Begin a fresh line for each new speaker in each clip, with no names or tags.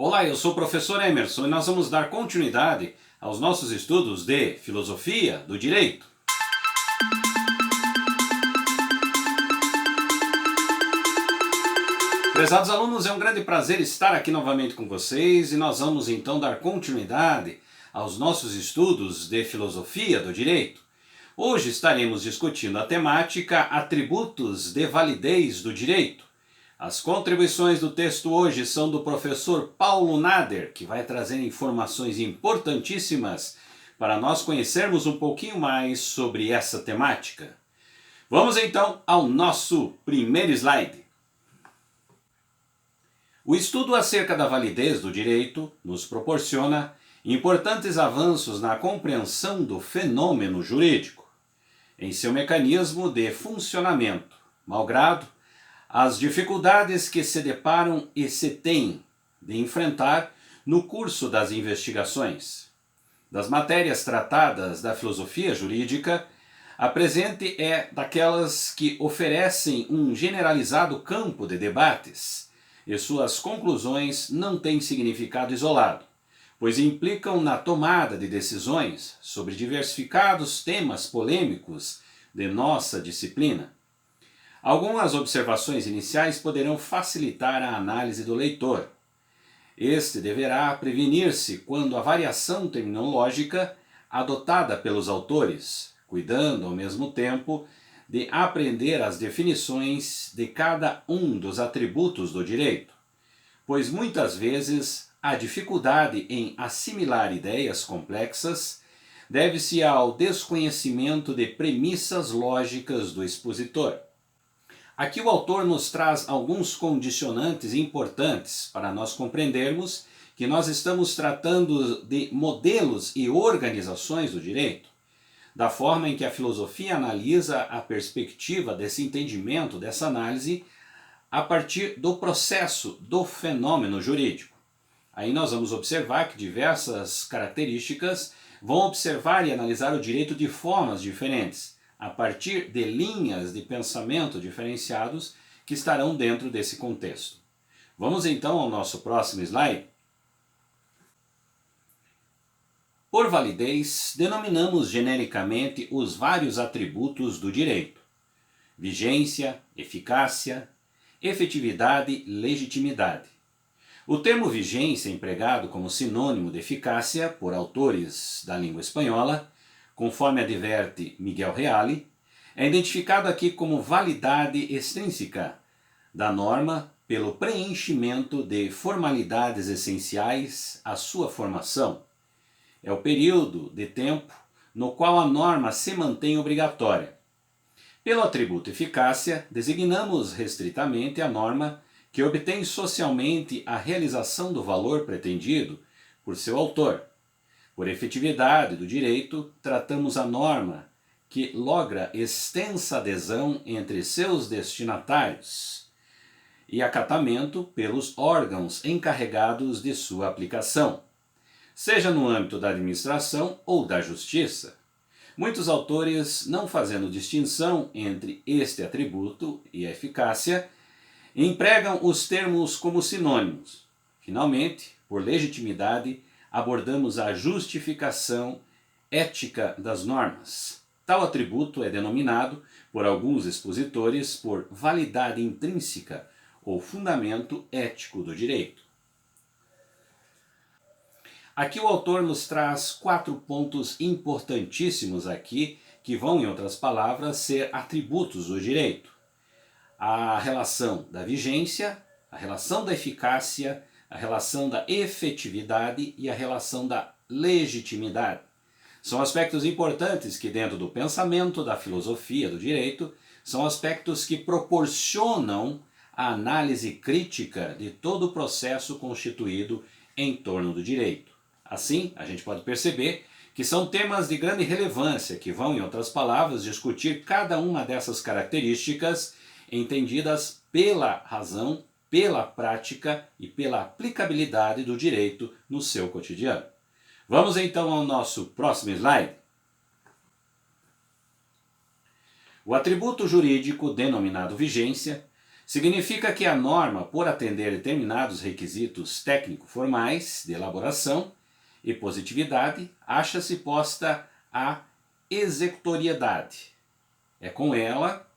Olá, eu sou o professor Emerson e nós vamos dar continuidade aos nossos estudos de Filosofia do Direito. Prezados alunos, é um grande prazer estar aqui novamente com vocês e nós vamos então dar continuidade aos nossos estudos de Filosofia do Direito. Hoje estaremos discutindo a temática Atributos de Validez do Direito. As contribuições do texto hoje são do professor Paulo Nader, que vai trazer informações importantíssimas para nós conhecermos um pouquinho mais sobre essa temática. Vamos então ao nosso primeiro slide. O estudo acerca da validez do direito nos proporciona importantes avanços na compreensão do fenômeno jurídico, em seu mecanismo de funcionamento, malgrado as dificuldades que se deparam e se têm de enfrentar no curso das investigações. Das matérias tratadas da filosofia jurídica, a presente é daquelas que oferecem um generalizado campo de debates, e suas conclusões não têm significado isolado, pois implicam na tomada de decisões sobre diversificados temas polêmicos de nossa disciplina. Algumas observações iniciais poderão facilitar a análise do leitor. Este deverá prevenir-se quando a variação terminológica adotada pelos autores, cuidando ao mesmo tempo de aprender as definições de cada um dos atributos do direito, pois muitas vezes a dificuldade em assimilar ideias complexas deve-se ao desconhecimento de premissas lógicas do expositor. Aqui o autor nos traz alguns condicionantes importantes para nós compreendermos que nós estamos tratando de modelos e organizações do direito, da forma em que a filosofia analisa a perspectiva desse entendimento, dessa análise, a partir do processo do fenômeno jurídico. Aí nós vamos observar que diversas características vão observar e analisar o direito de formas diferentes, a partir de linhas de pensamento diferenciados que estarão dentro desse contexto. Vamos então ao nosso próximo slide. Por validez, denominamos genericamente os vários atributos do direito: vigência, eficácia, efetividade, legitimidade. O termo vigência, empregado como sinônimo de eficácia por autores da língua espanhola, conforme adverte Miguel Reale, é identificado aqui como validade extrínseca da norma pelo preenchimento de formalidades essenciais à sua formação. É o período de tempo no qual a norma se mantém obrigatória. Pelo atributo eficácia, designamos restritamente a norma que obtém socialmente a realização do valor pretendido por seu autor. Por efetividade do direito, tratamos a norma que logra extensa adesão entre seus destinatários e acatamento pelos órgãos encarregados de sua aplicação, seja no âmbito da administração ou da justiça. Muitos autores, não fazendo distinção entre este atributo e a eficácia, empregam os termos como sinônimos. Finalmente, por legitimidade, abordamos a justificação ética das normas. Tal atributo é denominado, por alguns expositores, por validade intrínseca ou fundamento ético do direito. Aqui o autor nos traz 4 pontos importantíssimos aqui, que vão, em outras palavras, ser atributos do direito: a relação da vigência, a relação da eficácia, a relação da efetividade e a relação da legitimidade. São aspectos importantes que, dentro do pensamento da filosofia do direito, são aspectos que proporcionam a análise crítica de todo o processo constituído em torno do direito. Assim, a gente pode perceber que são temas de grande relevância que vão, em outras palavras, discutir cada uma dessas características entendidas pela razão, pela prática e pela aplicabilidade do direito no seu cotidiano. Vamos então ao nosso próximo slide. O atributo jurídico denominado vigência Significa que a norma, por atender determinados requisitos técnico-formais de elaboração e positividade, acha-se posta à executoriedade. É com ela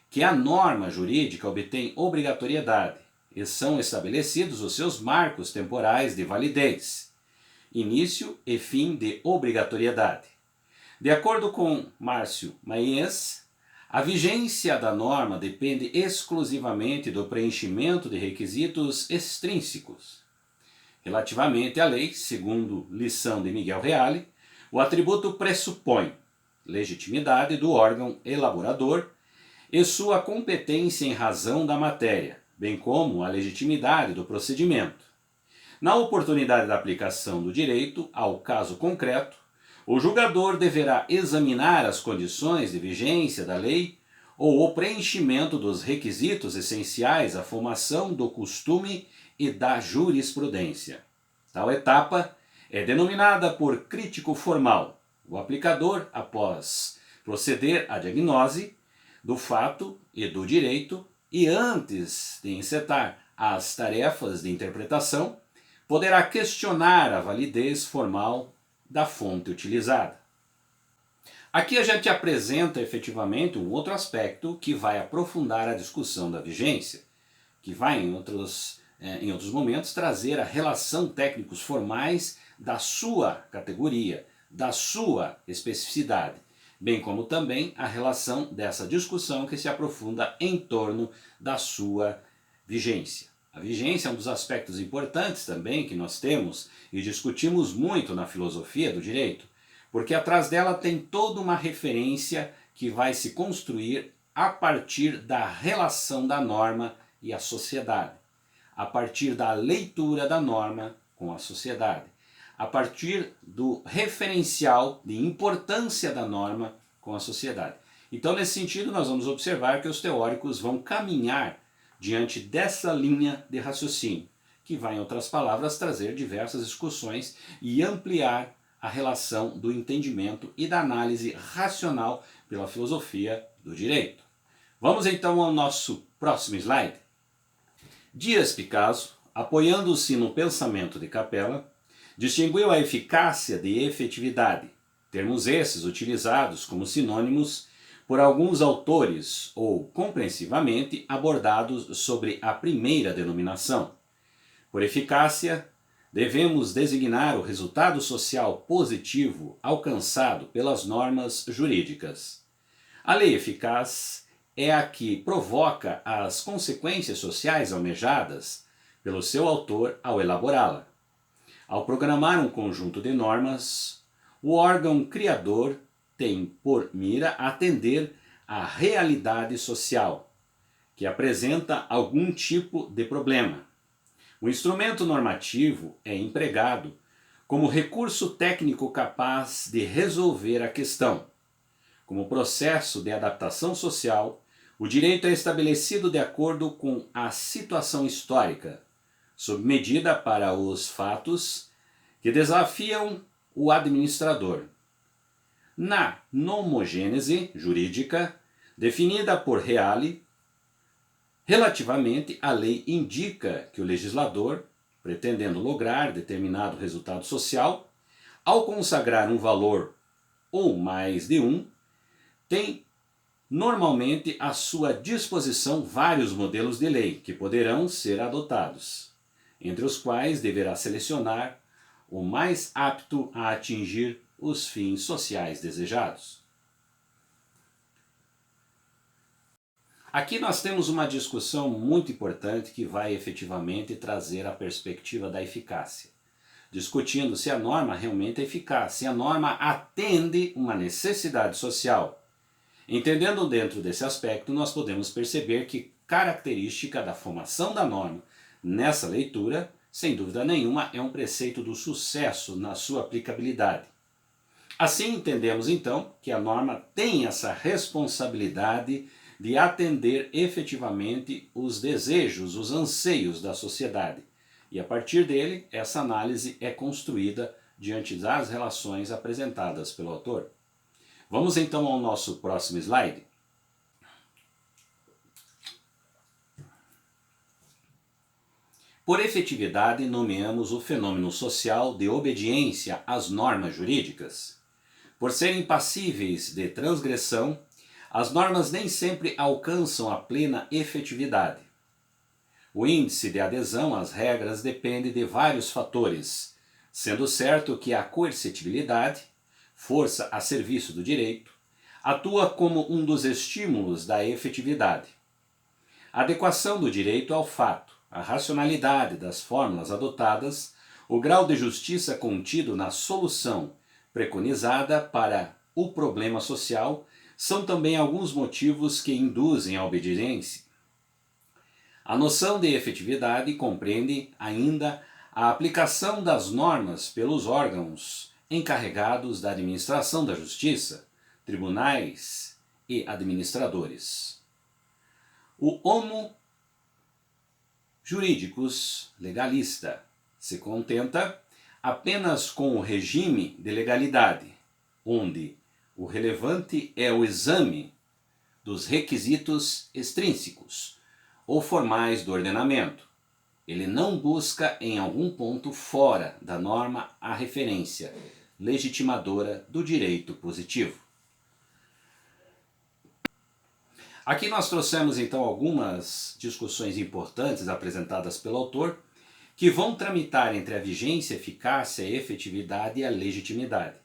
que a norma jurídica obtém obrigatoriedade e são estabelecidos os seus marcos temporais de validez, início e fim de obrigatoriedade. De acordo com Márcio Maes, a vigência da norma depende exclusivamente do preenchimento de requisitos extrínsecos. Relativamente à lei, segundo lição de Miguel Reale, o atributo pressupõe legitimidade do órgão elaborador e sua competência em razão da matéria, bem como a legitimidade do procedimento. Na oportunidade da aplicação do direito ao caso concreto, o julgador deverá examinar as condições de vigência da lei ou o preenchimento dos requisitos essenciais à formação do costume e da jurisprudência. Tal etapa é denominada por crítico formal. O aplicador, após proceder à diagnose do fato e do direito e antes de encetar as tarefas de interpretação, poderá questionar a validez formal da fonte utilizada. Aqui a gente apresenta efetivamente um outro aspecto que vai aprofundar a discussão da vigência, que vai em outros momentos trazer a relação técnicos formais da sua categoria, da sua especificidade, bem como também a relação dessa discussão que se aprofunda em torno da sua vigência. A vigência é um dos aspectos importantes também que nós temos e discutimos muito na filosofia do direito, porque atrás dela tem toda uma referência que vai se construir a partir da relação da norma e a sociedade, a partir da leitura da norma com a sociedade, a partir do referencial de importância da norma com a sociedade. Então, nesse sentido, nós vamos observar que os teóricos vão caminhar diante dessa linha de raciocínio, que vai, em outras palavras, trazer diversas discussões e ampliar a relação do entendimento e da análise racional pela filosofia do direito. Vamos então ao nosso próximo slide. Dias Picasso, apoiando-se no pensamento de Capella, distinguiu a eficácia de efetividade, termos esses utilizados como sinônimos por alguns autores ou compreensivamente abordados sobre a primeira denominação. Por eficácia, devemos designar o resultado social positivo alcançado pelas normas jurídicas. A lei eficaz é a que provoca as consequências sociais almejadas pelo seu autor ao elaborá-la. Ao programar um conjunto de normas, o órgão criador tem por mira atender à realidade social, que apresenta algum tipo de problema. O instrumento normativo é empregado como recurso técnico capaz de resolver a questão. Como processo de adaptação social, o direito é estabelecido de acordo com a situação histórica, sob medida para os fatos que desafiam o administrador. Na nomogênese jurídica, definida por Reale, relativamente à lei indica que o legislador, pretendendo lograr determinado resultado social, ao consagrar um valor ou mais de um, tem normalmente à sua disposição vários modelos de lei que poderão ser adotados, entre os quais deverá selecionar o mais apto a atingir os fins sociais desejados. Aqui nós temos uma discussão muito importante que vai efetivamente trazer a perspectiva da eficácia, discutindo se a norma realmente é eficaz, se a norma atende uma necessidade social. Entendendo dentro desse aspecto, nós podemos perceber que característica da formação da norma nessa leitura, sem dúvida nenhuma, é um preceito do sucesso na sua aplicabilidade. Assim entendemos então que a norma tem essa responsabilidade de atender efetivamente os desejos, os anseios da sociedade. E a partir dele, essa análise é construída diante das relações apresentadas pelo autor. Vamos então ao nosso próximo slide. Por efetividade, nomeamos o fenômeno social de obediência às normas jurídicas. Por serem passíveis de transgressão, as normas nem sempre alcançam a plena efetividade. O índice de adesão às regras depende de vários fatores, sendo certo que a coercitibilidade, força a serviço do direito, atua como um dos estímulos da efetividade. A adequação do direito ao fato, a racionalidade das fórmulas adotadas, o grau de justiça contido na solução preconizada para o problema social são também alguns motivos que induzem a obediência. A noção de efetividade compreende ainda a aplicação das normas pelos órgãos encarregados da administração da justiça, tribunais e administradores. O homo juridicus legalista se contenta apenas com o regime de legalidade, onde o relevante é o exame dos requisitos extrínsecos ou formais do ordenamento. Ele não busca em algum ponto fora da norma a referência legitimadora do direito positivo. Aqui nós trouxemos então algumas discussões importantes apresentadas pelo autor que vão tramitar entre a vigência, eficácia, efetividade e a legitimidade.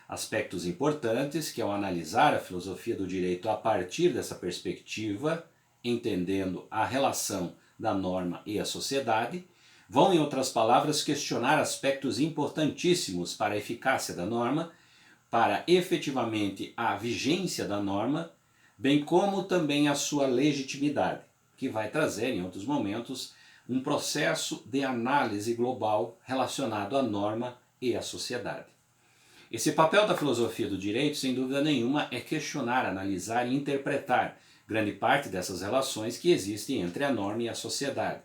Aspectos importantes que, ao analisar a filosofia do direito a partir dessa perspectiva, entendendo a relação da norma e a sociedade, vão, em outras palavras, questionar aspectos importantíssimos para a eficácia da norma, para efetivamente a vigência da norma, bem como também a sua legitimidade, que vai trazer, em outros momentos, um processo de análise global relacionado à norma e à sociedade. Esse papel da filosofia do direito, sem dúvida nenhuma, é questionar, analisar e interpretar grande parte dessas relações que existem entre a norma e a sociedade,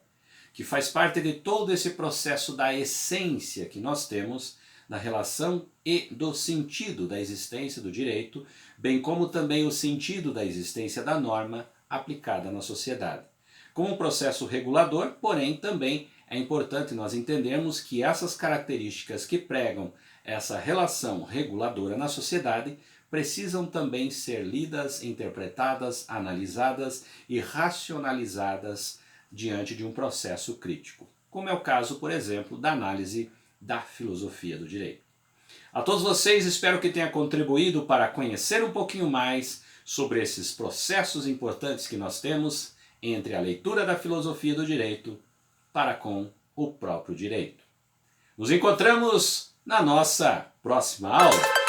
que faz parte de todo esse processo da essência que nós temos da relação e do sentido da existência do direito, bem como também o sentido da existência da norma aplicada na sociedade. Como um processo regulador, porém, também é importante nós entendermos que essas características que pregam essa relação reguladora na sociedade precisam também ser lidas, interpretadas, analisadas e racionalizadas diante de um processo crítico, como é o caso, por exemplo, da análise da filosofia do direito. A todos vocês, espero que tenha contribuído para conhecer um pouquinho mais sobre esses processos importantes que nós temos entre a leitura da filosofia do direito para com o próprio direito. Nos encontramos na nossa próxima aula.